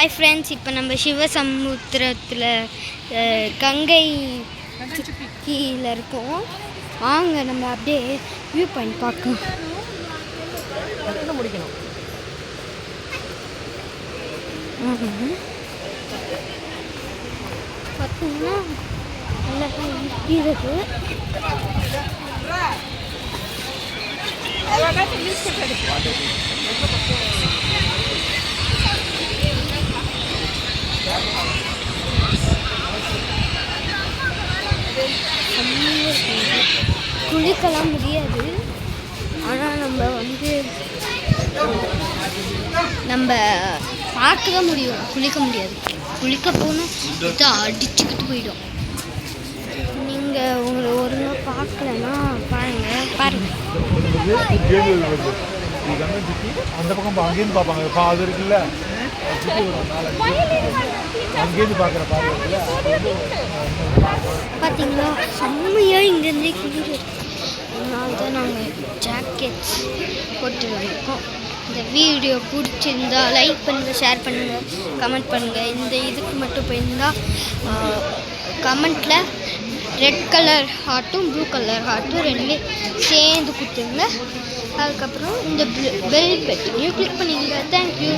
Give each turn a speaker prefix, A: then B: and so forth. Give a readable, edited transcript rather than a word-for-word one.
A: Hi friends, இப்போ நம்ம சிவசமுத்திரத்தில் கங்கை கீழே இருக்கோம். வாங்க நம்ம அப்படியே வியூ பாயிண்ட் பார்க்கலாம்.
B: முடிக்கணும்
A: பார்த்தீங்கன்னா நல்லா இருக்குது. குளிக்கலாம் முடியாது, ஆனால் நம்ம பார்க்க தான் முடியும், குளிக்க முடியாது. குளிக்க போனால் இது அடிச்சுக்கிட்டு போயிடும். நீங்கள் உங்களை ஒழுங்காக பார்க்கலன்னா பாருங்க.
B: அந்த பக்கம் அங்கேருந்து பார்ப்பாங்க. அது இருக்குல்ல, அங்கேருந்து பார்க்குற பாருங்க.
A: பார்த்தீங்களா, செம்மையாக இங்கேருந்தே குளிர். அதனால தான் நாங்கள் ஜாக்கெட்ஸ் போட்டு வந்திருக்கோம். இந்த வீடியோ பிடிச்சிருந்தா லைக் பண்ணுங்கள், ஷேர் பண்ணுங்கள், கமெண்ட் பண்ணுங்கள். இந்த இதுக்கு மட்டும் போயிருந்தால் கமெண்ட்டில் ரெட் கலர் ஹார்ட்டும் ப்ளூ கலர் ஹார்ட்டும் ரெண்டுமே சேர்ந்து கொடுத்துருங்க. அதுக்கப்புறம் இந்த பெல் பட்டனையும் கிளிக் பண்ணிடுங்க. தேங்க்யூ.